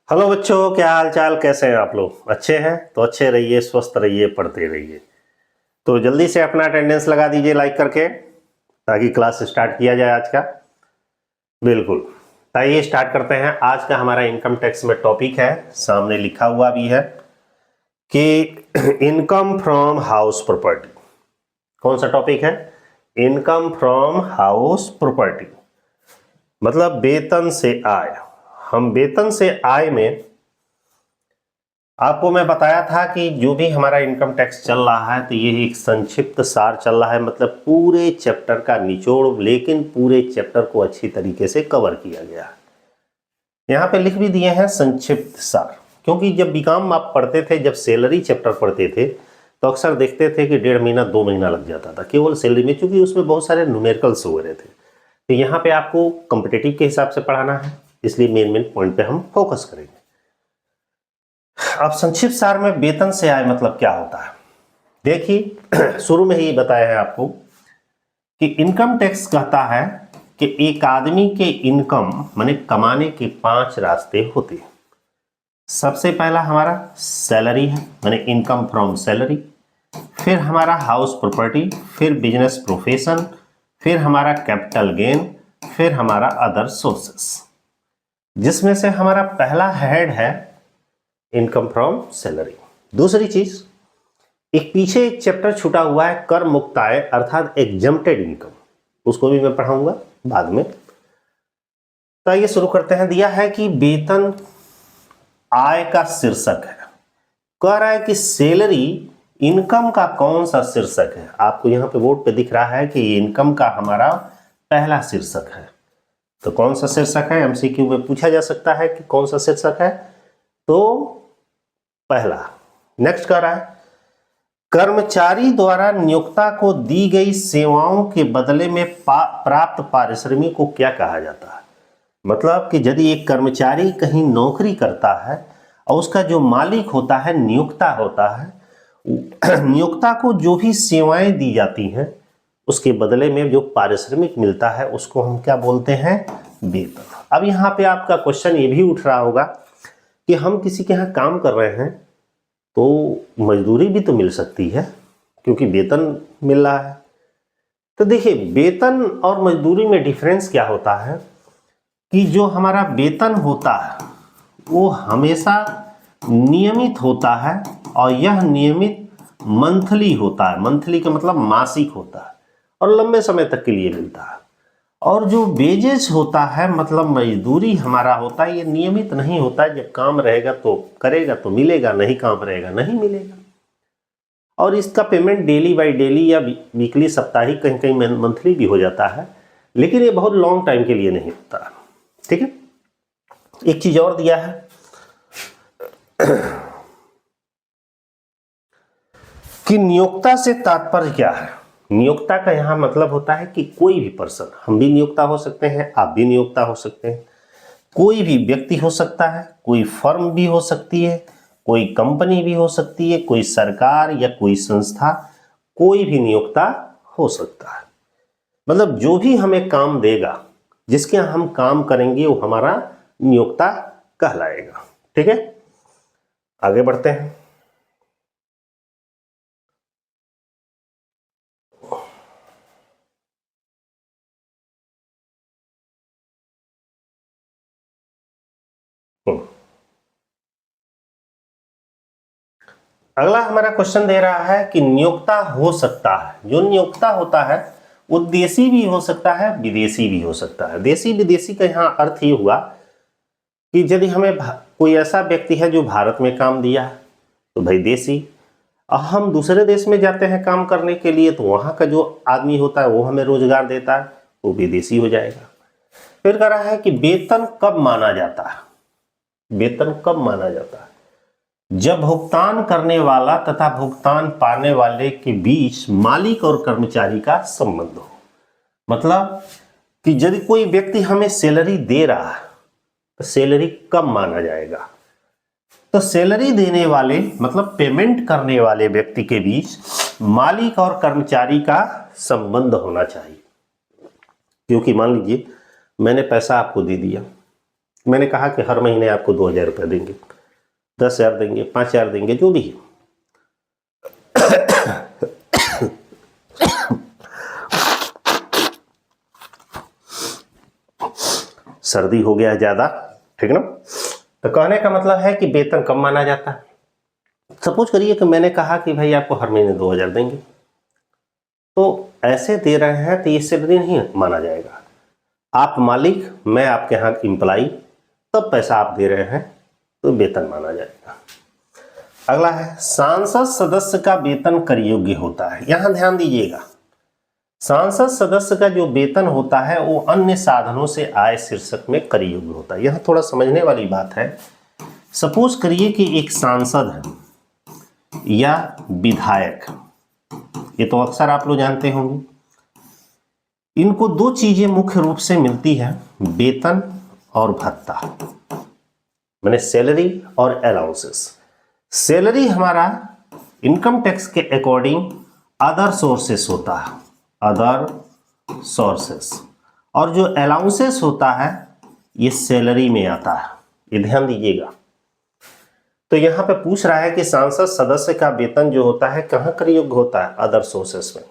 Hello बच्चों, क्या हाल चाल, कैसे हैं आप लोग? अच्छे हैं तो अच्छे रहिए, स्वस्थ रहिए, पढ़ते रहिए। तो जल्दी से अपना अटेंडेंस लगा दीजिए लाइक करके, ताकि क्लास स्टार्ट किया जाए आज का। बिल्कुल, तो आइए स्टार्ट करते हैं। आज का हमारा इनकम टैक्स में टॉपिक है, सामने लिखा हुआ भी है कि इनकम फ्रॉम हाउस प्रॉपर्टी। कौन सा टॉपिक है? इनकम फ्रॉम हाउस प्रॉपर्टी, मतलब वेतन से आय। हम वेतन से आय में आपको मैं बताया था कि जो भी हमारा इनकम टैक्स चल रहा है तो ये एक संक्षिप्त सार चल रहा है, मतलब पूरे चैप्टर का निचोड़, लेकिन पूरे चैप्टर को अच्छी तरीके से कवर किया गया है। यहाँ पे लिख भी दिए हैं संक्षिप्त सार, क्योंकि जब बीकॉम आप पढ़ते थे, जब सैलरी चैप्टर पढ़ते थे तो अक्सर देखते थे कि 1.5 महीना 2 महीना लग जाता था केवल सैलरी में, क्योंकि उसमें बहुत सारे न्यूमेरिकल्स हो रहे थे। तो यहाँ पे आपको कॉम्पिटिटिव के हिसाब से पढ़ाना है, इसलिए मेन मेन पॉइंट पे हम फोकस करेंगे। अब संक्षिप्त सार में वेतन से आय मतलब क्या होता है, देखिए शुरू में ही बताया है आपको कि इनकम टैक्स कहता है कि एक आदमी के इनकम माने कमाने के 5 रास्ते होते हैं। सबसे पहला हमारा सैलरी है, माने इनकम फ्रॉम सैलरी, फिर हमारा हाउस प्रॉपर्टी, फिर बिजनेस प्रोफेशन, फिर हमारा कैपिटल गेन, फिर हमारा अदर सोर्सेस, जिसमें से हमारा पहला हेड है इनकम फ्रॉम सैलरी। दूसरी चीज, एक पीछे एक चैप्टर छूटा हुआ है कर मुक्त आय, अर्थात एग्जम्प्टेड इनकम, उसको भी मैं पढ़ाऊंगा बाद में। तो ये शुरू करते हैं। दिया है कि वेतन आय का शीर्षक है, कह रहा है कि सैलरी इनकम का कौन सा शीर्षक है। आपको यहाँ पे बोर्ड पे दिख रहा है कि इनकम का हमारा पहला शीर्षक है। तो कौन सा शीर्षक है, एमसीक्यू में पूछा जा सकता है कि कौन सा शीर्षक है। तो पहला, नेक्स्ट कह रहा है कर्मचारी द्वारा नियोक्ता को दी गई सेवाओं के बदले में प्राप्त पारिश्रमिक को क्या कहा जाता है। मतलब कि यदि एक कर्मचारी कहीं नौकरी करता है और उसका जो मालिक होता है नियोक्ता होता है, नियोक्ता को जो भी सेवाएं दी जाती हैं उसके बदले में जो पारिश्रमिक मिलता है उसको हम क्या बोलते हैं, वेतन। अब यहाँ पे आपका क्वेश्चन ये भी उठ रहा होगा कि हम किसी के यहाँ काम कर रहे हैं तो मजदूरी भी तो मिल सकती है, क्योंकि वेतन मिल रहा है। तो देखिए, वेतन और मजदूरी में डिफरेंस क्या होता है कि जो हमारा वेतन होता है वो हमेशा नियमित होता है, और यह नियमित मंथली होता है। मंथली का मतलब मासिक होता है और लंबे समय तक के लिए मिलता है। और जो वेजेस होता है मतलब मजदूरी हमारा होता है, ये नियमित नहीं होता है। जब काम रहेगा तो करेगा तो मिलेगा, नहीं काम रहेगा नहीं मिलेगा। और इसका पेमेंट डेली बाय डेली या वीकली, साप्ताहिक, कहीं कहीं मंथली भी हो जाता है, लेकिन ये बहुत लॉन्ग टाइम के लिए नहीं होता। ठीक है। एक चीज और दिया है कि नियोक्ता से तात्पर्य क्या है। नियोक्ता का यहां मतलब होता है कि कोई भी पर्सन, हम भी नियोक्ता हो सकते हैं, आप भी नियोक्ता हो सकते हैं, कोई भी व्यक्ति हो सकता है, कोई फर्म भी हो सकती है, कोई कंपनी भी हो सकती है, कोई सरकार या कोई संस्था, कोई भी नियोक्ता हो सकता है। मतलब जो भी हमें काम देगा, जिसके यहाँ हम काम करेंगे, वो हमारा नियोक्ता कहलाएगा। ठीक है, आगे बढ़ते हैं। अगला हमारा क्वेश्चन दे रहा है कि नियोक्ता हो सकता है। जो नियोक्ता होता है वो देशी भी हो सकता है, विदेशी भी हो सकता है। देशी विदेशी का यहाँ अर्थ ये हुआ कि यदि हमें कोई ऐसा व्यक्ति है जो भारत में काम दिया है तो भाई देशी, और हम दूसरे देश में जाते हैं काम करने के लिए तो वहाँ का जो आदमी होता है वो हमें रोजगार देता है, वो विदेशी हो जाएगा। फिर कह रहा है कि वेतन कब माना जाता है। वेतन कब माना जाता है? जब भुगतान करने वाला तथा भुगतान पाने वाले के बीच मालिक और कर्मचारी का संबंध हो। मतलब कि यदि कोई व्यक्ति हमें सैलरी दे रहा है तो सैलरी कब माना जाएगा। तो सैलरी देने वाले मतलब पेमेंट करने वाले व्यक्ति के बीच मालिक और कर्मचारी का संबंध होना चाहिए। क्योंकि मान लीजिए मैंने पैसा आपको दे दिया, मैंने कहा कि हर महीने आपको 2,000 रुपये देंगे, 10,000 देंगे, 5,000 देंगे, जो भी है। सर्दी हो गया है ज़्यादा, ठीक ना। तो कहने का मतलब है कि वेतन कम माना जाता है। सपोज करिए कि मैंने कहा कि भाई आपको हर महीने 2,000 देंगे, तो ऐसे दे रहे हैं तो ये सैलरी नहीं माना जाएगा। आप मालिक, मैं आपके यहाँ एम्प्लाई, तब पैसा आप दे रहे हैं तो वेतन माना जाएगा। अगला है सांसद सदस्य का वेतन कर योग्य होता है। यहां ध्यान दीजिएगा, सांसद सदस्य का जो वेतन होता है वो अन्य साधनों से आय शीर्षक में कर योग्य होता है। यह थोड़ा समझने वाली बात है। सपोज करिए कि एक सांसद है या विधायक, ये तो अक्सर आप लोग जानते होंगे, इनको दो चीजें मुख्य रूप से मिलती है, वेतन और भत्ता, माने सैलरी और अलाउंसेस। सैलरी हमारा इनकम टैक्स के अकॉर्डिंग अदर सोर्सेस होता है, अदर सोर्सेस, और जो अलाउंसेस होता है ये सैलरी में आता है, ये ध्यान दीजिएगा। तो यहाँ पे पूछ रहा है कि सांसद सदस्य का वेतन जो होता है कहाँ कर योग्य होता है, अदर सोर्सेस में।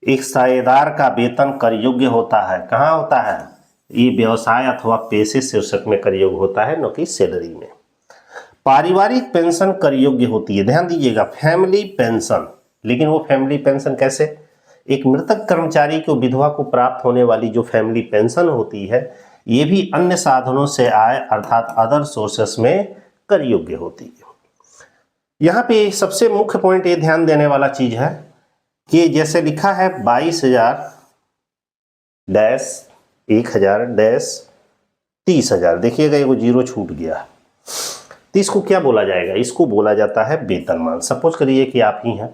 एक साझेदार का वेतन कर योग्य होता है, कहाँ होता है, ये व्यवसाय अथवा पेशे शीर्षक में कर योग्य होता है, न कि सैलरी में। पारिवारिक पेंशन कर योग्य होती है, ध्यान दीजिएगा, फैमिली पेंशन। लेकिन वो फैमिली पेंशन कैसे, एक मृतक कर्मचारी को विधवा को प्राप्त होने वाली जो फैमिली पेंशन होती है ये भी अन्य साधनों से आय अर्थात अदर सोर्सेस में कर योग्य होती है। यहाँ पे सबसे मुख्य पॉइंट ये ध्यान देने वाला चीज है कि जैसे लिखा है 22,000 डैश 1,000 डैश 30,000, देखिएगा ये जीरो छूट गया, तो इसको क्या बोला जाएगा, इसको बोला जाता है वेतनमान। सपोज करिए कि आप ही हैं,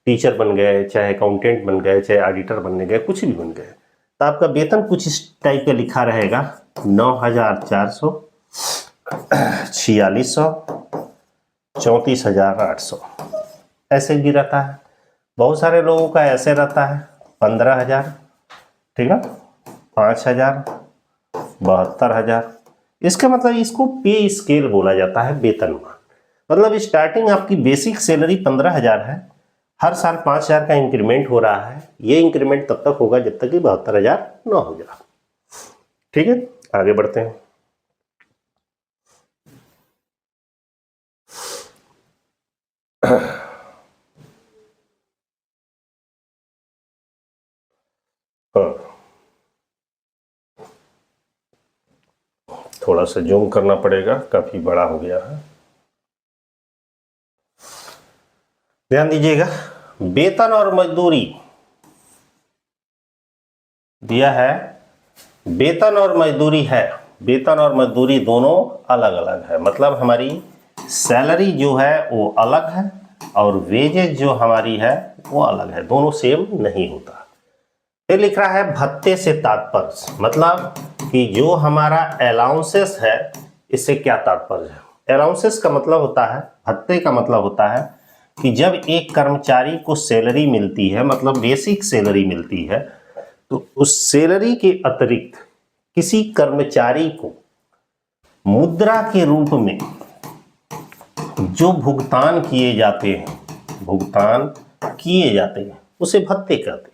टीचर बन गए, चाहे अकाउंटेंट बन गए, चाहे ऑडिटर बनने गए, कुछ भी बन गए, तो आपका वेतन कुछ इस टाइप का लिखा रहेगा, 9,400, 4,600, 34,800, ऐसे भी रहता है। बहुत सारे लोगों का ऐसे रहता है 15,000, ठीक है, 5,000, 72,000। इसका मतलब इसको पे स्केल बोला जाता है, वेतनमान। मतलब स्टार्टिंग आपकी बेसिक सैलरी 15,000 है, हर साल 5,000 का इंक्रीमेंट हो रहा है, ये इंक्रीमेंट तब तक होगा जब तक कि 72,000 न हो जाए। ठीक है, आगे बढ़ते हैं। हाँ, थोड़ा सा जूम करना पड़ेगा, काफी बड़ा हो गया है, ध्यान दीजिएगा। वेतन और मजदूरी दिया है, वेतन और मजदूरी है, वेतन और मजदूरी दोनों अलग अलग है। मतलब हमारी सैलरी जो है वो अलग है और वेजेज जो हमारी है वो अलग है, दोनों सेम नहीं होता। फिर लिख रहा है भत्ते से तात्पर्य, मतलब कि जो हमारा अलाउंसेस है इससे क्या तात्पर्य है। अलाउंसेस का मतलब होता है, भत्ते का मतलब होता है कि जब एक कर्मचारी को सैलरी मिलती है, मतलब बेसिक सैलरी मिलती है, तो उस सैलरी के अतिरिक्त किसी कर्मचारी को मुद्रा के रूप में जो भुगतान किए जाते हैं उसे भत्ते कहते हैं।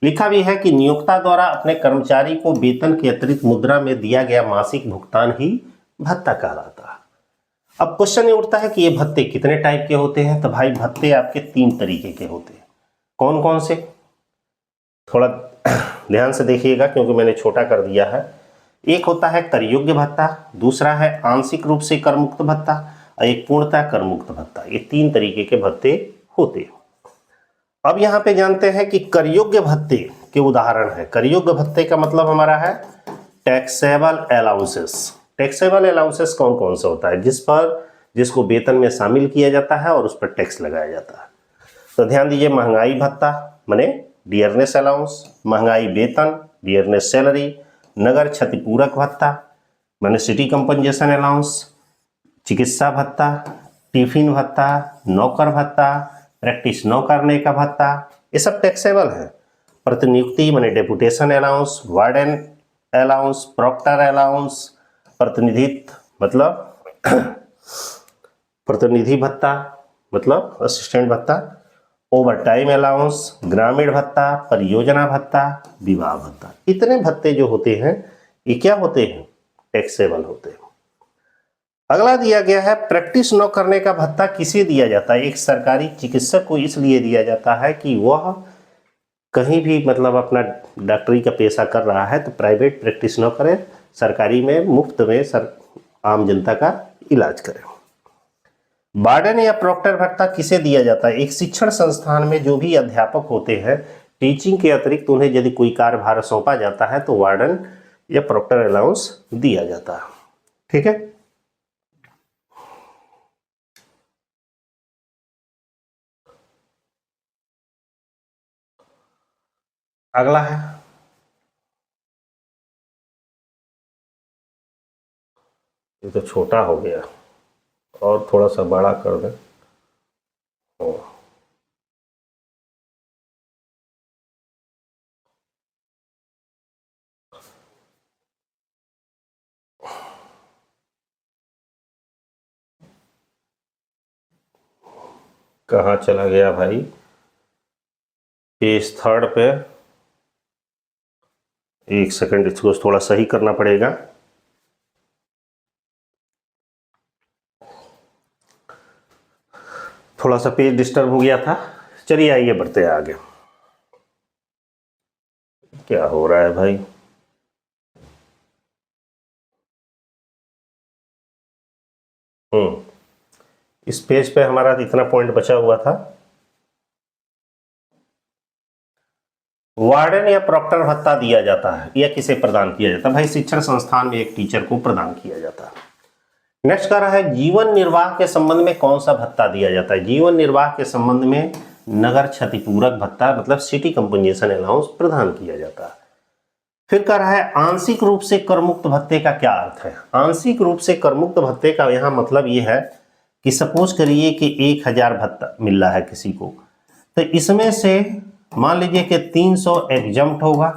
लिखा भी है कि नियोक्ता द्वारा अपने कर्मचारी को वेतन के अतिरिक्त मुद्रा में दिया गया मासिक भुगतान ही भत्ता कहलाता है। अब क्वेश्चन ये उठता है कि ये भत्ते कितने टाइप के होते हैं। तो भाई भत्ते आपके 3 तरीके के होते हैं। कौन कौन से, थोड़ा ध्यान से देखिएगा क्योंकि मैंने छोटा कर दिया है। एक होता है कर योग्य भत्ता, दूसरा है आंशिक रूप से कर मुक्त भत्ता और एक पूर्णतः कर मुक्त भत्ता। ये 3 तरीके के भत्ते होते हैं। अब यहाँ पे जानते हैं कि कर योग्य भत्ते के उदाहरण है। कर योग्य भत्ते का मतलब हमारा है टैक्सेबल अलाउंसेस। टैक्सेबल अलाउंसेस कौन कौन सा होता है, जिसको वेतन में शामिल किया जाता है और उस पर टैक्स लगाया जाता है। तो ध्यान दीजिए, महंगाई भत्ता माने डियरनेस अलाउंस, महंगाई वेतन डियरनेस सैलरी, नगर क्षतिपूरक भत्ता माने सिटी कंपनसेशन अलाउंस, चिकित्सा भत्ता, टिफिन भत्ता, नौकर भत्ता, प्रैक्टिस न करने का भत्ता, ये सब टैक्सेबल है। प्रतिनियुक्ति माने deputation allowance, warden allowance, proctor allowance, प्रतिनिधित्व मतलब प्रतिनिधि भत्ता मतलब असिस्टेंट भत्ता, ओवर टाइम अलाउंस, ग्रामीण भत्ता, परियोजना भत्ता, विवाह भत्ता। इतने भत्ते जो होते हैं ये क्या होते हैं, टैक्सेबल होते हैं। अगला दिया गया है प्रैक्टिस न करने का भत्ता किसे दिया जाता है। एक सरकारी चिकित्सक को इसलिए दिया जाता है कि वह कहीं भी मतलब अपना डॉक्टरी का पेशा कर रहा है तो प्राइवेट प्रैक्टिस न करे, सरकारी में मुफ्त में आम जनता का इलाज करे। वार्डन या प्रॉक्टर भत्ता किसे दिया जाता है। एक शिक्षण संस्थान में जो भी अध्यापक होते हैं, टीचिंग के अतिरिक्त उन्हें यदि कोई कार्यभार सौंपा जाता है तो वार्डन या प्रॉक्टर अलाउंस दिया जाता है। ठीक है, अगला है ये तो छोटा हो गया और थोड़ा सा बड़ा कर दें। कहाँ चला गया भाई, पेज 3 पे, एक सेकंड इसको थोड़ा सही करना पड़ेगा। थोड़ा सा पेज डिस्टर्ब हो गया था। चलिए आइए बढ़ते हैं आगे। क्या हो रहा है भाई, इस पेज पे हमारा इतना पॉइंट बचा हुआ था। वार्डन या प्रॉक्टर भत्ता दिया जाता है या किसे प्रदान किया जाता है। भाई शिक्षण संस्थान में एक टीचर को प्रदान किया जाता है। नेक्स्ट कह रहा है जीवन निर्वाह के संबंध में कौन सा भत्ता दिया जाता है। जीवन निर्वाह के संबंध में नगर क्षतिपूरक भत्ता मतलब सिटी कंपनसेशन अलाउंस प्रदान किया जाता है। फिर कह रहा है आंशिक रूप से करमुक्त भत्ते का क्या अर्थ है। आंशिक रूप से करमुक्त भत्ते का यहाँ मतलब ये है कि सपोज करिए कि 1000 भत्ता मिल रहा है किसी को, तो इसमें से मान लीजिए कि 300 एग्जम्प्ट होगा,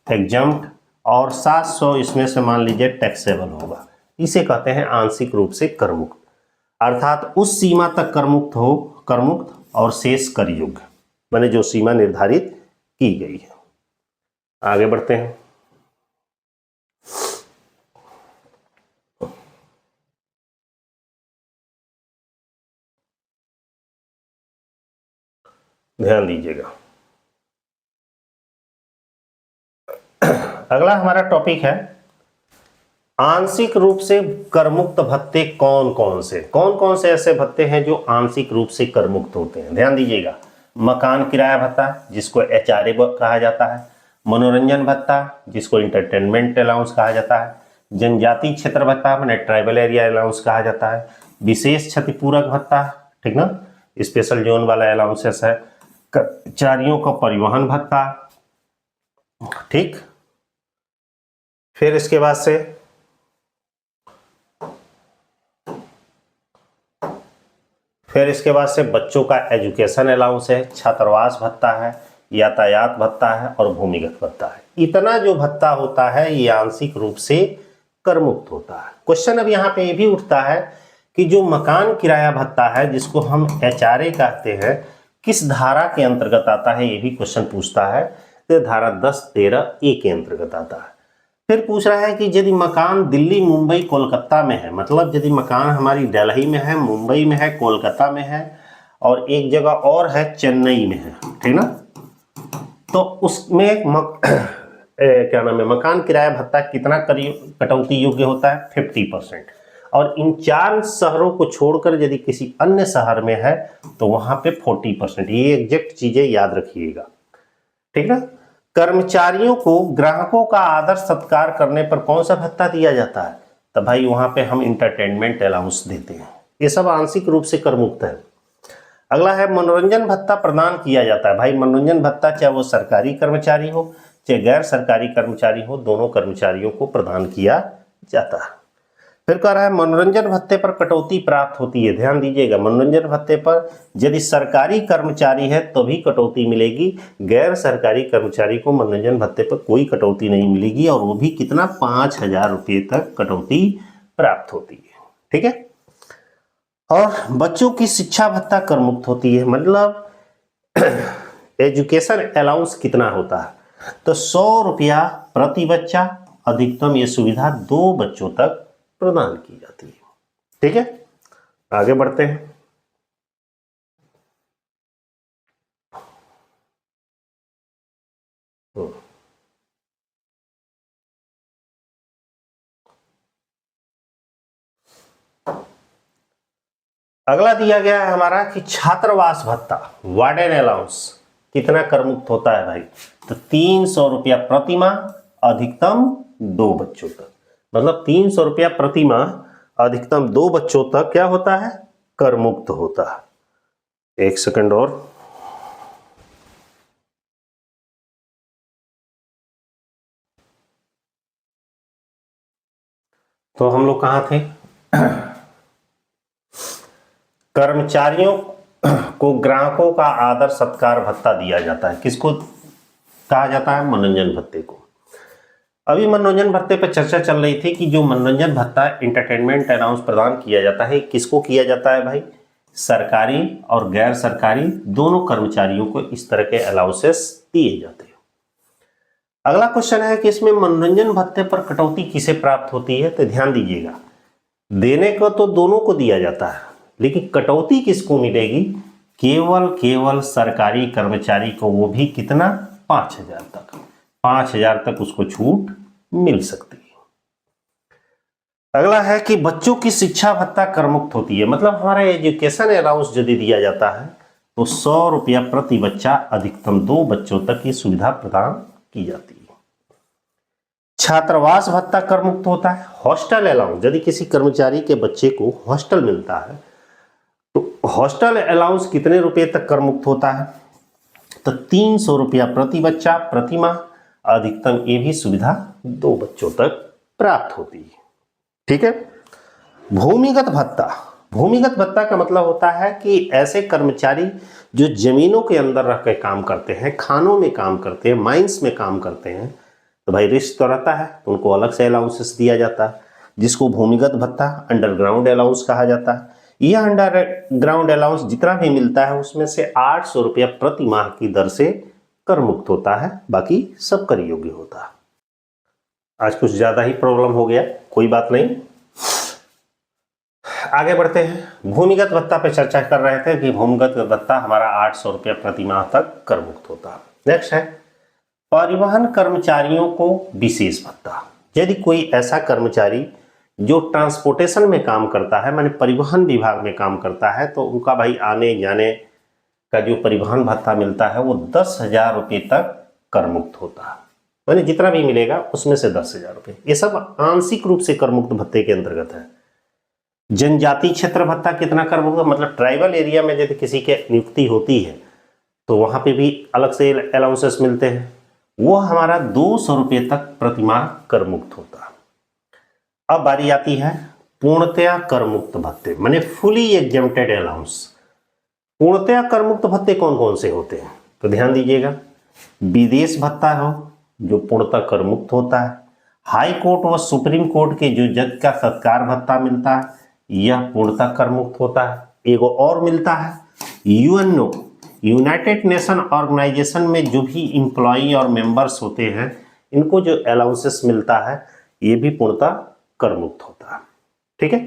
एग्जम्प्ट, और 700 इसमें से मान लीजिए टैक्सेबल होगा। इसे कहते हैं आंशिक रूप से करमुक्त, अर्थात उस सीमा तक करमुक्त हो, करमुक्त और शेष कर योग्य, माने जो सीमा निर्धारित की गई है। आगे बढ़ते हैं। ध्यान दीजिएगा, अगला हमारा टॉपिक है आंशिक रूप से करमुक्त भत्ते कौन कौन से ऐसे भत्ते हैं जो आंशिक रूप से करमुक्त होते हैं। ध्यान दीजिएगा, मकान किराया भत्ता जिसको HRA कहा जाता है, मनोरंजन भत्ता जिसको इंटरटेनमेंट अलाउंस कहा जाता है, जनजाति क्षेत्र भत्ता मैंने ट्राइबल एरिया अलाउंस कहा जाता है, विशेष क्षतिपूरक भत्ता, ठीक ना, स्पेशल जोन वाला अलाउंसेस है, कर्मचारियों का परिवहन भत्ता, ठीक। फिर इसके बाद से बच्चों का एजुकेशन अलाउंस है, छात्रावास भत्ता है, यातायात भत्ता है और भूमिगत भत्ता है। इतना जो भत्ता होता है ये आंशिक रूप से करमुक्त होता है। क्वेश्चन अब यहाँ पे ये भी उठता है कि जो मकान किराया भत्ता है जिसको हम HRA कहते हैं, किस धारा के अंतर्गत आता है, ये भी क्वेश्चन पूछता है। तो धारा 10(13)A के अंतर्गत आता है। फिर पूछ रहा है कि यदि मकान दिल्ली, मुंबई, कोलकाता में है, मतलब यदि मकान हमारी दिल्ली में है, मुंबई में है, कोलकाता में है और एक जगह और है चेन्नई में है, ठीक ना, तो उसमें क्या नाम है, मकान किराया भत्ता कितना कटौती योग्य होता है, 50%। और इन 4 शहरों को छोड़कर यदि किसी अन्य शहर में है तो वहां पे 40%। ये एग्जैक्ट चीजें याद रखिएगा, ठीक ना। कर्मचारियों को ग्राहकों का आदर सत्कार करने पर कौन सा भत्ता दिया जाता है, तो भाई वहां पे हम इंटरटेनमेंट अलाउंस देते हैं। ये सब आंशिक रूप से करमुक्त है। अगला है मनोरंजन भत्ता प्रदान किया जाता है। भाई मनोरंजन भत्ता चाहे वो सरकारी कर्मचारी हो चाहे गैर सरकारी कर्मचारी हो, दोनों कर्मचारियों को प्रदान किया जाता है। फिर कह रहा है मनोरंजन भत्ते पर कटौती प्राप्त होती है। ध्यान दीजिएगा, मनोरंजन भत्ते पर यदि सरकारी कर्मचारी है तो भी कटौती मिलेगी, गैर सरकारी कर्मचारी को मनोरंजन भत्ते पर कोई कटौती नहीं मिलेगी, और वो भी कितना, 5,000 रुपये तक कटौती प्राप्त होती है। ठीक है। और बच्चों की शिक्षा भत्ता कर मुक्त होती है, मतलब एजुकेशन अलाउंस कितना होता है, तो 100 रुपया प्रति बच्चा, अधिकतम ये सुविधा 2 बच्चों तक प्रदान की जाती है। ठीक है, आगे बढ़ते हैं। अगला दिया गया है हमारा कि छात्रावास भत्ता, वार्डन अलाउंस कितना कर मुक्त होता है भाई, तो 300 रुपया प्रति माह, अधिकतम 2 बच्चों तक, मतलब 300 रुपया प्रति माह, अधिकतम 2 बच्चों तक क्या होता है, कर मुक्त होता है। एक सेकंड और, तो हम लोग कहां थे, कर्मचारियों को ग्राहकों का आदर सत्कार भत्ता दिया जाता है। किसको कहा जाता है, मनोरंजन भत्ते को। अभी मनोरंजन भत्ते पर चर्चा चल रही थी कि जो मनोरंजन भत्ता एंटरटेनमेंट अलाउंस प्रदान किया जाता है, किसको किया जाता है भाई, सरकारी और गैर सरकारी दोनों कर्मचारियों को इस तरह के अलाउंसेस दिए जाते हैं। अगला क्वेश्चन है कि इसमें मनोरंजन भत्ते पर कटौती किसे प्राप्त होती है, तो ध्यान दीजिएगा, देने को तो दोनों को दिया जाता है, लेकिन कटौती किसको मिलेगी, केवल सरकारी कर्मचारी को, वो भी कितना, 5,000 तक, 5,000 तक उसको छूट मिल सकती है। अगला है कि बच्चों की शिक्षा भत्ता कर मुक्त होती है, मतलब हमारा एजुकेशन अलाउंस यदि दिया जाता है तो 100 रुपया प्रति बच्चा, अधिकतम 2 बच्चों तक की सुविधा प्रदान की जाती है। छात्रावास भत्ता कर मुक्त होता है। हॉस्टल अलाउंस, यदि किसी कर्मचारी के बच्चे को हॉस्टल मिलता है तो हॉस्टल अलाउंस कितने रुपए तक कर मुक्त होता है, तो 300 रुपया प्रति बच्चा प्रति माह, अधिकतम ये भी सुविधा 2 बच्चों तक प्राप्त होती है। ठीक है। भूमिगत भत्ता, भूमिगत भत्ता का मतलब होता है कि ऐसे कर्मचारी जो जमीनों के अंदर रह कर काम करते हैं, खानों में काम करते हैं, माइंस में काम करते हैं, तो भाई रिस्क तो रहता है, तो उनको अलग से अलाउंसेस दिया जाता है, जिसको भूमिगत भत्ता, अंडरग्राउंड अलाउंस कहा जाता है। यह अंडरग्राउंड अलाउंस जितना भी मिलता है उसमें से 800 रुपया प्रति माह की दर से कर मुक्त होता है, बाकी सब कर योग्य होता है। आज कुछ ज्यादा ही प्रॉब्लम हो गया, कोई बात नहीं, आगे बढ़ते हैं। भूमिगत भत्ता पे चर्चा कर रहे थे कि भूमिगत भत्ता हमारा 800 रुपया प्रति माह तक कर मुक्त होता है। नेक्स्ट है परिवहन कर्मचारियों को विशेष भत्ता। यदि कोई ऐसा कर्मचारी जो ट्रांसपोर्टेशन में काम करता है, माने परिवहन विभाग में काम करता है, तो उनका भाई आने जाने का जो परिवहन भत्ता मिलता है वो 10,000 रुपये तक कर मुक्त होता है, माने जितना भी मिलेगा उसमें से 10,000 रुपये। ये सब आंशिक रूप से कर मुक्त भत्ते के अंतर्गत है। जनजाति क्षेत्र भत्ता कितना कर मुक्त, मतलब ट्राइबल एरिया में यदि किसी के नियुक्ति होती है तो वहां पे भी अलग से अलाउंसेस मिलते हैं, वो हमारा 200 रुपये तक प्रति माह कर मुक्त होता है। अब बारी आती है पूर्णतया कर मुक्त भत्ते, माने फुली एग्जेम्प्टेड अलाउंस। पूर्णतया कर मुक्त भत्ते कौन कौन से होते हैं, तो ध्यान दीजिएगा, विदेश भत्ता हो जो पूर्णतः कर मुक्त होता है, हाई कोर्ट व सुप्रीम कोर्ट के जो जज का सत्कार भत्ता मिलता है यह पूर्णतः कर मुक्त होता है। एगो और मिलता है यूएनओ, यूनाइटेड नेशन ऑर्गेनाइजेशन में जो भी इम्प्लॉई और मेंबर्स होते हैं, इनको जो अलाउंसेस मिलता है ये भी पूर्णतः कर मुक्त होता है। ठीक है।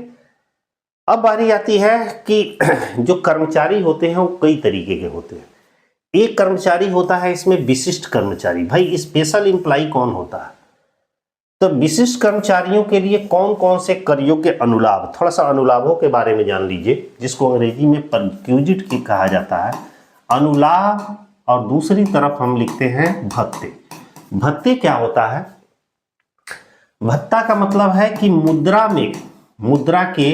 अब बारी आती है कि जो कर्मचारी होते हैं वो कई तरीके के होते हैं। एक कर्मचारी होता है इसमें विशिष्ट कर्मचारी, भाई स्पेशल एम्प्लॉई कौन होता है, तो विशिष्ट कर्मचारियों के लिए कौन कौन से कर योग्य अनुलाभ, थोड़ा सा अनुलाभों के बारे में जान लीजिए, जिसको अंग्रेजी में परक्यूजिट की कहा जाता है, अनुलाभ, और दूसरी तरफ हम लिखते हैं भत्ते। भत्ते क्या होता है, भत्ता का मतलब है कि मुद्रा के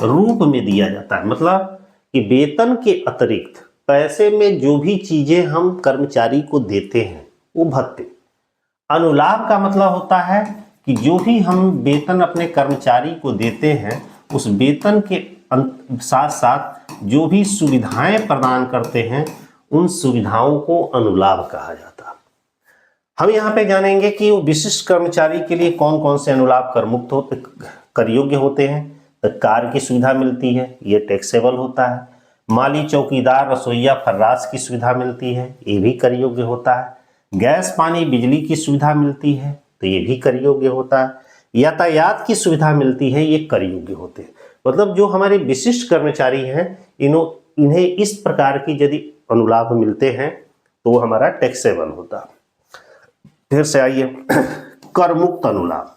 रूप में दिया जाता है, मतलब कि वेतन के अतिरिक्त पैसे में जो भी चीजें हम कर्मचारी को देते हैं वो भत्ते। अनुलाभ का मतलब होता है कि जो भी हम वेतन अपने कर्मचारी को देते हैं उस वेतन के साथ साथ जो भी सुविधाएं प्रदान करते हैं उन सुविधाओं को अनुलाभ कहा जाता है। हम यहाँ पे जानेंगे कि वो विशिष्ट कर्मचारी के लिए कौन कौन से अनुलाभ कर मुक्त होते कर योग्य होते हैं। तो कार की सुविधा मिलती है, ये टैक्सेबल होता है। माली, चौकीदार, रसोइया, फर्राश की सुविधा मिलती है, ये भी कर योग्य होता है। गैस, पानी, बिजली की सुविधा मिलती है तो ये भी कर योग्य होता है। यातायात की सुविधा मिलती है, ये कर योग्य होते हैं। मतलब जो हमारे विशिष्ट कर्मचारी हैं इन्हें इस प्रकार की यदि अनुलाभ मिलते हैं तो वो हमारा टैक्सेबल होता है। फिर से आइए कर मुक्त अनुलाभ।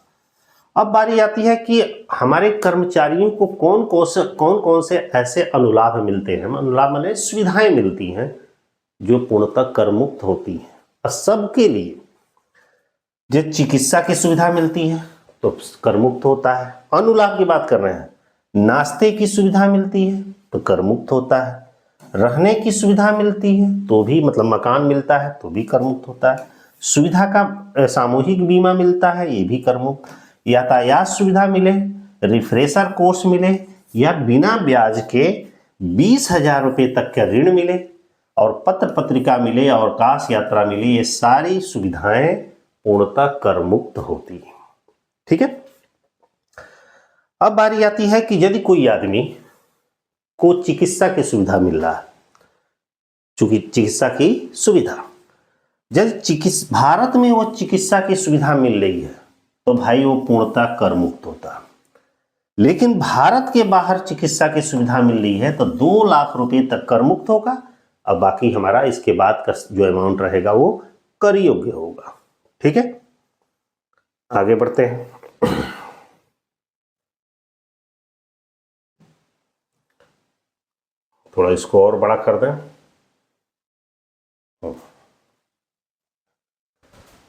अब बारी आती है कि हमारे कर्मचारियों को कौन कौन से ऐसे अनुलाभ मिलते हैं। अनुलाभ माने सुविधाएं मिलती हैं जो पूर्णतः कर मुक्त होती हैं और सबके लिए। जो चिकित्सा की सुविधा मिलती है तो कर मुक्त होता है, अनुलाभ की बात कर रहे हैं। नाश्ते की सुविधा मिलती है तो कर मुक्त होता है। रहने की सुविधा मिलती है तो भी मतलब मकान मिलता है तो भी कर मुक्त होता है। सुविधा का सामूहिक बीमा मिलता है, ये भी कर मुक्त। यातायात सुविधा मिले, रिफ्रेशर कोर्स मिले या बिना ब्याज के 20,000 रुपये तक का ऋण मिले और पत्र पत्रिका मिले, अवकाश यात्रा मिले, ये सारी सुविधाएं पूर्णतः कर मुक्त होती हैं। ठीक है। अब बारी आती है कि यदि कोई आदमी को चिकित्सा की सुविधा मिल रहा है, चूंकि चिकित्सा की सुविधा यदि भारत में वो चिकित्सा की सुविधा मिल रही है तो भाई वो पूर्णतः कर मुक्त होता है। लेकिन भारत के बाहर चिकित्सा की सुविधा मिल रही है तो 2 लाख रुपए तक कर मुक्त होगा और बाकी हमारा इसके बाद का जो अमाउंट रहेगा वो कर योग्य होगा। ठीक है, आगे बढ़ते हैं। थोड़ा इसको और बड़ा कर दें।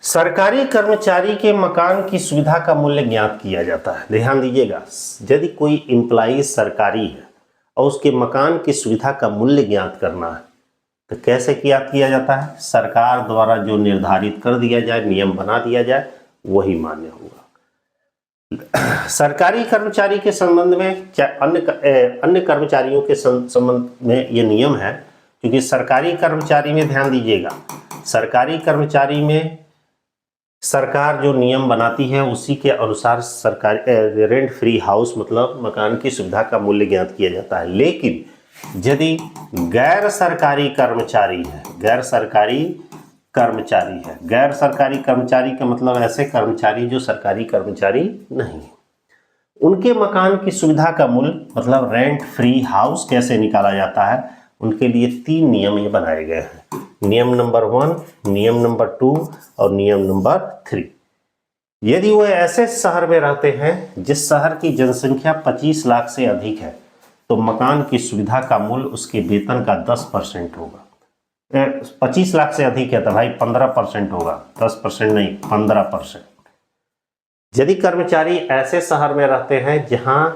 सरकारी कर्मचारी के मकान की सुविधा का मूल्य ज्ञात किया जाता है। ध्यान दीजिएगा, यदि कोई एम्प्लॉई सरकारी है और उसके मकान की सुविधा का मूल्य ज्ञात करना है तो कैसे ज्ञात किया जाता है? सरकार द्वारा जो निर्धारित कर दिया जाए, नियम बना दिया जाए, वही मान्य होगा। सरकारी कर्मचारी के संबंध में अन्य कर्मचारियों के संबंध में ये नियम है, क्योंकि सरकारी कर्मचारी में ध्यान दीजिएगा, सरकारी कर्मचारी में सरकार जो नियम बनाती है उसी के अनुसार सरकारी रेंट फ्री हाउस मतलब मकान की सुविधा का मूल्य ज्ञात किया जाता है। लेकिन यदि गैर सरकारी कर्मचारी है, गैर सरकारी कर्मचारी का मतलब ऐसे कर्मचारी जो सरकारी कर्मचारी नहीं है, उनके मकान की सुविधा का मूल्य मतलब रेंट फ्री हाउस कैसे निकाला जाता है, उनके लिए 3 नियम ये बनाए गए हैं। नियम नंबर 1, नियम नंबर 2 और नियम नंबर 3। यदि वो ऐसे शहर में रहते हैं जिस शहर की जनसंख्या 25 लाख से अधिक है तो मकान की सुविधा का मूल्य उसके वेतन का 10% होगा। 25 लाख से अधिक है तो भाई 15% होगा, 10% नहीं, 15%। यदि कर्मचारी ऐसे शहर में रहते हैं जहां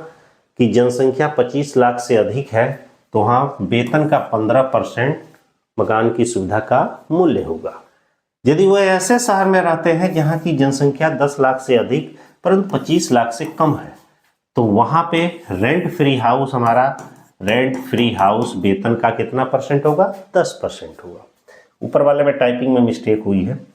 की जनसंख्या 25 लाख से अधिक है तो वहां वेतन का 15% मकान की सुविधा का मूल्य होगा। यदि वह ऐसे शहर में रहते हैं जहां की जनसंख्या 10 लाख से अधिक परंतु 25 लाख से कम है तो वहां पे रेंट फ्री हाउस, हमारा रेंट फ्री हाउस वेतन का कितना परसेंट होगा? 10% होगा। ऊपर वाले में टाइपिंग में मिस्टेक हुई है।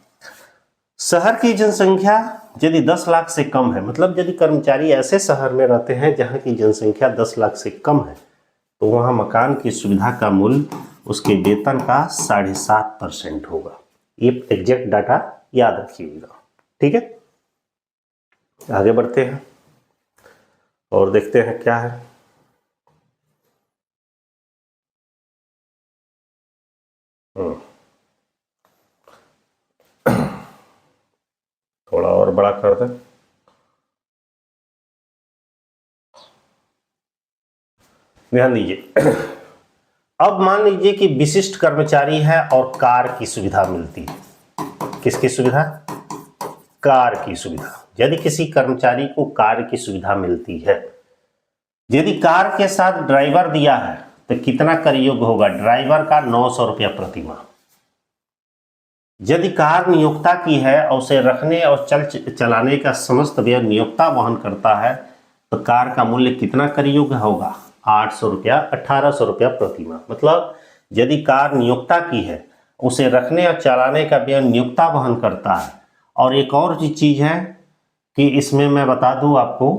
शहर की जनसंख्या यदि 10 लाख से कम है, मतलब यदि कर्मचारी ऐसे शहर में रहते हैं जहां की जनसंख्या 10 लाख से कम है तो वहां मकान की सुविधा का मूल्य उसके वेतन का 7.5% होगा। ये एग्जैक्ट डाटा याद रखिएगा। ठीक है, आगे बढ़ते हैं और देखते हैं क्या है। थोड़ा और बड़ा कर दें। ध्यान दीजिए, अब मान लीजिए कि विशिष्ट कर्मचारी है और कार की सुविधा मिलती है। किसकी सुविधा? कार की सुविधा। यदि किसी कर्मचारी को कार की सुविधा मिलती है, यदि कार के साथ ड्राइवर दिया है तो कितना कर योग्य होगा? ड्राइवर का 900 रुपया प्रति माह। यदि कार नियोक्ता की है और उसे रखने और चलाने का समस्त व्यय नियोक्ता वहन करता है तो कार का मूल्य कितना कर योग्य होगा? 800 रुपया, 1800 रुपया प्रति माह। मतलब यदि कार नियोक्ता की है, उसे रखने और चलाने का व्यय नियोक्ता वहन करता है। और एक और चीज है कि इसमें मैं बता दूं आपको,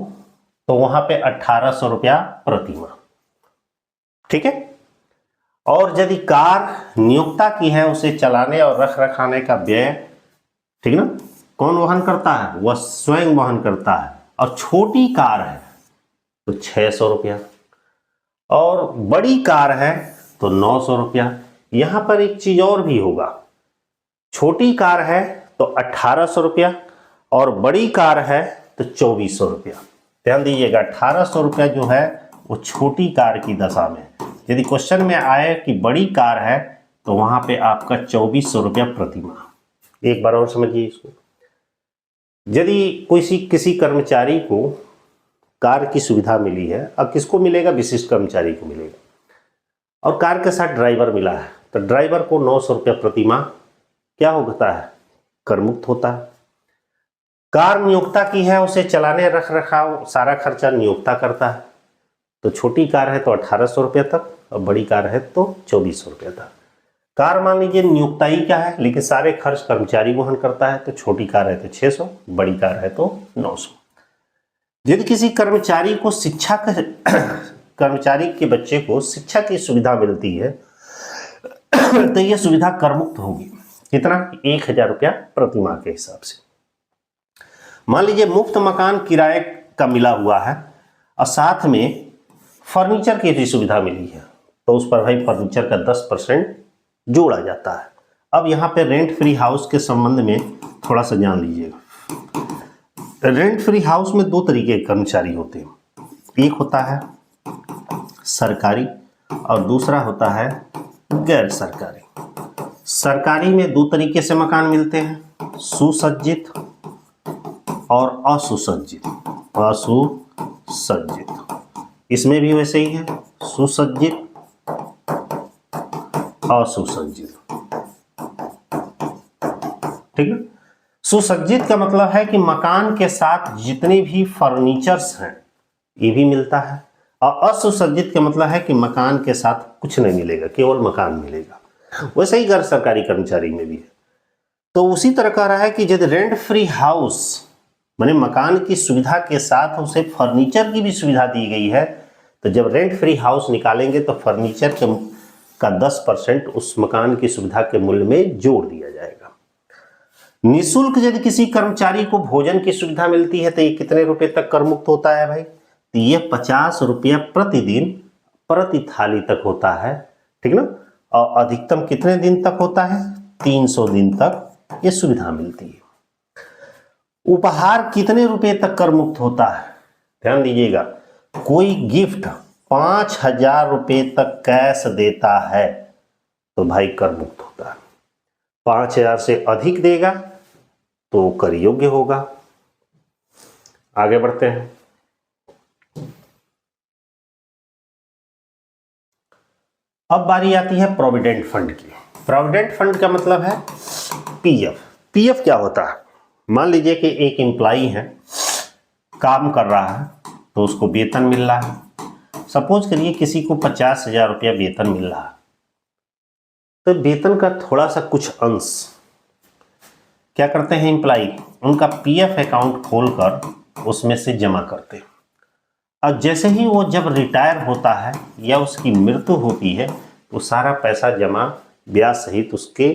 तो वहां पे 1800 रुपया प्रति माह, ठीक है। और यदि कार नियोक्ता की है, उसे चलाने और रख रखाने का व्यय, ठीक ना, कौन वहन करता है? वह स्वयं वहन करता है। और छोटी कार है तो 600 रुपया, और बड़ी कार है तो 900 रुपया। यहां पर एक चीज और भी होगा, छोटी कार है तो 1800 रुपया और बड़ी कार है तो 2400 रुपया। ध्यान दीजिएगा, 1800 रुपया जो है वो छोटी कार की दशा में। यदि क्वेश्चन में आए कि बड़ी कार है तो वहां पे आपका 2400 रुपया प्रति माह। एक बार और समझिए इसको। यदि किसी कर्मचारी को कार की सुविधा मिली है, अब किसको मिलेगा? विशिष्ट कर्मचारी को मिलेगा, और कार के साथ ड्राइवर मिला है, तो ड्राइवर को 900 रुपया प्रति माह क्या होता है? कर मुक्त होता है। कार नियोक्ता की है, उसे चलाने रख रखाव सारा खर्चा नियोक्ता करता है, तो छोटी कार है तो 1800 रुपया तक, और बड़ी कार है तो 2400 रुपया तक। कार मान लीजिए नियोक्ता ही क्या है, लेकिन सारे खर्च कर्मचारी वहन करता है, तो छोटी कार है तो 600, बड़ी कार है तो 900। यदि किसी कर्मचारी को कर्मचारी के बच्चे को शिक्षा की सुविधा मिलती है तो यह सुविधा कर मुक्त होगी। कितना? 1000 रुपया प्रति माह के हिसाब से। मान लीजिए मुफ्त मकान किराए का मिला हुआ है और साथ में फर्नीचर की भी सुविधा मिली है, तो उस पर भाई फर्नीचर का 10% जोड़ा जाता है। अब यहाँ पे रेंट फ्री हाउस के संबंध में थोड़ा सा जान लीजिएगा। रेंट फ्री हाउस में दो तरीके के कर्मचारी होते हैं, एक होता है सरकारी और दूसरा होता है गैर सरकारी। सरकारी में दो तरीके से मकान मिलते हैं, सुसज्जित और असुसज्जित। इसमें भी वैसे ही है, सुसज्जित असुसज्जित, ठीक है। सुसज्जित का मतलब है कि मकान के साथ जितने भी फर्नीचर्स हैं ये भी मिलता है, और असुसज्जित का मतलब है कि मकान के साथ कुछ नहीं मिलेगा, केवल मकान मिलेगा। वैसे ही गैर सरकारी कर्मचारी में भी है। तो उसी तरह कह रहा है कि यदि रेंट फ्री हाउस माने मकान की सुविधा के साथ उसे फर्नीचर की भी सुविधा दी गई है, तो जब रेंट फ्री हाउस निकालेंगे तो फर्नीचर का 10% उस मकान की सुविधा के मूल्य में जोड़ दिया जाएगा। निःशुल्क यदि किसी कर्मचारी को भोजन की सुविधा मिलती है तो ये कितने रुपए तक कर मुक्त होता है भाई? तो ये 50 रुपया प्रतिदिन प्रति थाली तक होता है, ठीक ना। और अधिकतम कितने दिन तक होता है? 300 दिन तक ये सुविधा मिलती है। उपहार कितने रुपए तक कर मुक्त होता है? ध्यान दीजिएगा, कोई गिफ्ट 5000 रुपए तक कैश देता है तो भाई कर मुक्त होता है। 5000 से अधिक देगा तो कर योग्य होगा। आगे बढ़ते हैं। अब बारी आती है प्रोविडेंट फंड की। प्रोविडेंट फंड का मतलब है पीएफ। पीएफ क्या होता है? मान लीजिए कि एक एम्प्लॉई है, काम कर रहा है तो उसको वेतन मिल रहा है। सपोज करिए किसी को 50,000 रुपया वेतन मिल रहा है, तो वेतन का थोड़ा सा कुछ अंश क्या करते हैं एम्प्लॉई, उनका पीएफ अकाउंट खोलकर उसमें से जमा करते हैं। अब जैसे ही वो जब रिटायर होता है या उसकी मृत्यु होती है तो सारा पैसा जमा ब्याज सहित उसके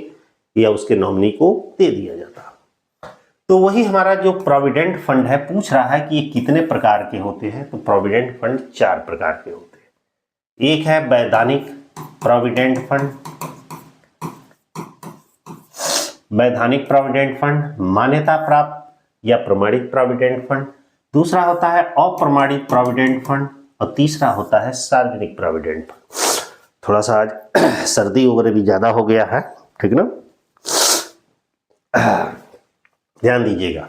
या उसके नॉमिनी को दे दिया जाता है। तो वही हमारा जो प्रोविडेंट फंड है, पूछ रहा है कि ये कितने प्रकार के होते हैं। तो प्रोविडेंट फंड 4 प्रकार के होते हैं। एक है वैधानिक प्रोविडेंट फंड, वैधानिक प्रोविडेंट फंड, मान्यता प्राप्त या प्रमाणित प्रोविडेंट फंड। दूसरा होता है अप्रमाणित प्रोविडेंट फंड, और तीसरा होता है सार्वजनिक प्रोविडेंट फंड। थोड़ा सा आज सर्दी वगैरह भी ज्यादा हो गया है, ठीक ना। ध्यान दीजिएगा,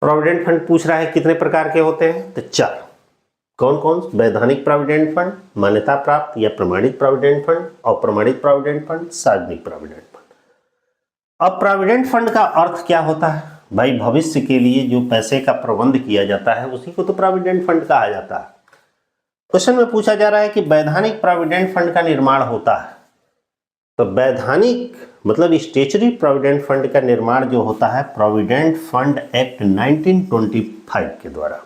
प्रोविडेंट फंड पूछ रहा है कितने प्रकार के होते हैं, तो 4। कौन कौन? वैधानिक प्रोविडेंट फंड, मान्यता प्राप्त या प्रमाणित प्रोविडेंट फंड, अप्रमाणित प्रोविडेंट फंड, सार्वजनिक प्रोविडेंट फंड। अब प्रोविडेंट फंड का अर्थ क्या होता है भाई? भविष्य के लिए जो पैसे का प्रबंध किया जाता है उसी को तो प्रोविडेंट फंड कहा जाता है। क्वेश्चन में पूछा जा रहा है कि वैधानिक प्रोविडेंट फंड का निर्माण होता है, तो वैधानिक मतलब स्टेचुरी प्रोविडेंट फंड का निर्माण जो होता है प्रोविडेंट फंड एक्ट 1925 के द्वारा।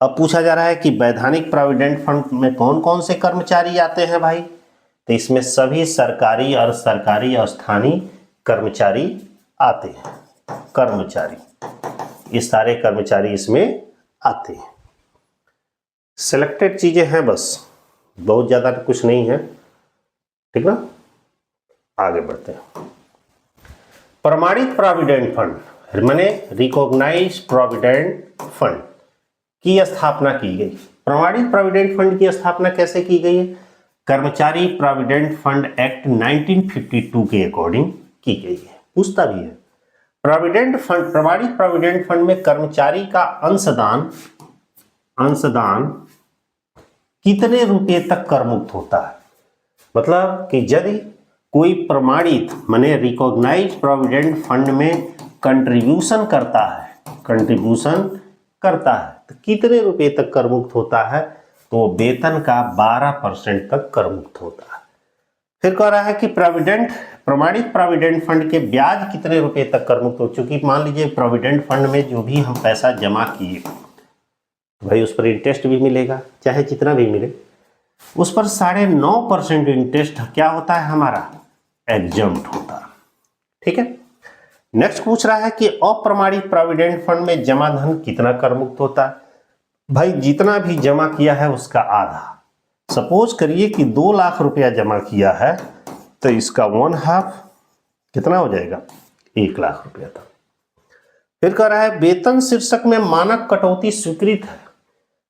अब पूछा जा रहा है कि वैधानिक प्रोविडेंट फंड में कौन कौन से कर्मचारी आते हैं भाई? तो इसमें सभी सरकारी और सरकारी और स्थानीय कर्मचारी आते हैं। कर्मचारी, ये सारे कर्मचारी इसमें आते हैं। सिलेक्टेड चीजें हैं बस, बहुत ज्यादा कुछ नहीं है, ठीक ना। आगे बढ़ते हैं। प्रमाणित प्रोविडेंट फंड माने रिकॉग्नाइज्ड प्रोविडेंट फंड की स्थापना की गई। प्रमाणित प्रोविडेंट फंड की स्थापना कैसे की गई है? कर्मचारी प्रोविडेंट फंड एक्ट 1952 के अकॉर्डिंग की गई है। पूछता भी है प्रोविडेंट फंड, प्रमाणित प्रोविडेंट फंड में कर्मचारी का अंशदान कितने रुपए तक कर मुक्त होता है? मतलब कि यदि कोई प्रमाणित माने रिकॉग्नाइज्ड प्रोविडेंट फंड में कंट्रीब्यूशन करता है तो कितने रुपए तक कर मुक्त होता है? तो वेतन का 12% तक कर मुक्त होता है। फिर कह रहा है कि प्रमाणित प्रोविडेंट फंड के ब्याज कितने रुपए तक कर मुक्त हो? चूंकि मान लीजिए प्रोविडेंट फंड में जो भी हम पैसा जमा किए भाई उस पर इंटरेस्ट भी मिलेगा, चाहे जितना भी मिले, उस पर 9.5% इंटरेस्ट क्या होता है हमारा? एग्जम्प्ट होता है। ठीक है। नेक्स्ट पूछ रहा है कि अप्रमाणित प्रोविडेंट फंड में जमा धन कितना कर मुक्त होता है? भाई जितना भी जमा किया है उसका आधा। सपोज करिए कि 2 लाख रुपया जमा किया है तो इसका 1/2 कितना हो जाएगा? 1 लाख रुपया तक। फिर कह रहा है वेतन शीर्षक में मानक कटौती स्वीकृत है।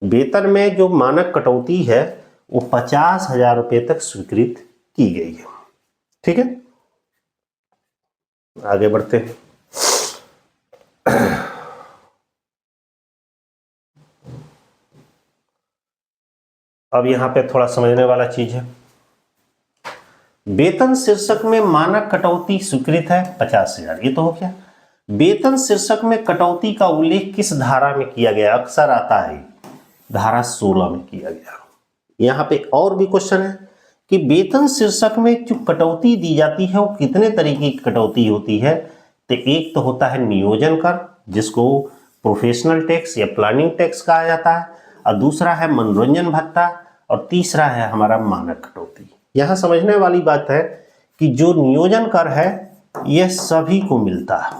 वेतन में जो मानक कटौती है वो 50,000 रुपये तक स्वीकृत की गई है। ठीक है, आगे बढ़ते हैं। अब यहां पे थोड़ा समझने वाला चीज है। वेतन शीर्षक में मानक कटौती स्वीकृत है 50,000, ये तो हो गया। वेतन शीर्षक में कटौती का उल्लेख किस धारा में किया गया? अक्सर आता है धारा 16 में किया गया। यहाँ पे और भी क्वेश्चन है कि वेतन शीर्षक में जो कटौती दी जाती है वो कितने तरीके की कटौती होती है? तो एक तो होता है नियोजन कर, जिसको प्रोफेशनल टैक्स या प्लानिंग टैक्स कहा जाता है, और दूसरा है मनोरंजन भत्ता, और तीसरा है हमारा मानक कटौती। यहाँ समझने वाली बात है कि जो नियोजन कर है यह सभी को मिलता है।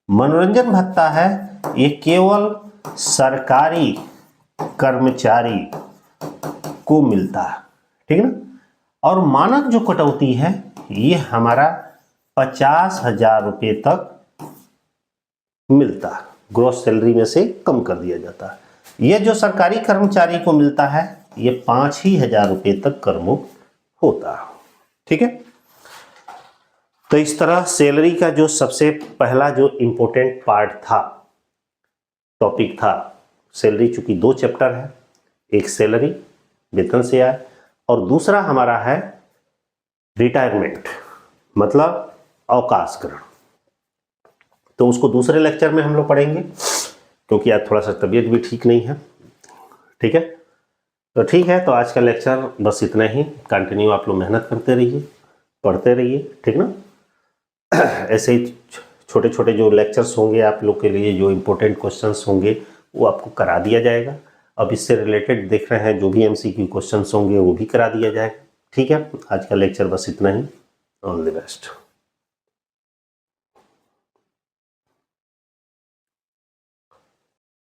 मनोरंजन भत्ता है ये केवल सरकारी कर्मचारी को मिलता है, ठीक ना। और मानक जो कटौती है ये हमारा 50,000 रुपये तक मिलता है, ग्रॉस सैलरी में से कम कर दिया जाता है। ये जो सरकारी कर्मचारी को मिलता है ये 5,000 रुपये तक कर मुक्त होता है। ठीक है, तो इस तरह सैलरी का जो सबसे पहला जो इंपॉर्टेंट पार्ट था, टॉपिक था सैलरी, चूंकि 2 चैप्टर है, एक सैलरी वेतन से आय और दूसरा हमारा है रिटायरमेंट मतलब अवकाशग्रहण। तो उसको दूसरे लेक्चर में हम लोग पढ़ेंगे क्योंकि आज थोड़ा सा तबीयत भी ठीक नहीं है। ठीक है, तो ठीक है, तो आज का लेक्चर बस इतना ही। कंटिन्यू आप लोग मेहनत करते रहिए, पढ़ते रहिए, ठीक ना। ऐसे ही छोटे छोटे जो लेक्चर्स होंगे आप लोग के लिए, जो इम्पोर्टेंट क्वेश्चंस होंगे वो आपको करा दिया जाएगा। अब इससे रिलेटेड देख रहे हैं जो भी MCQ क्वेश्चंस होंगे वो भी करा दिया जाएगा। ठीक है, आज का लेक्चर बस इतना ही। All the best.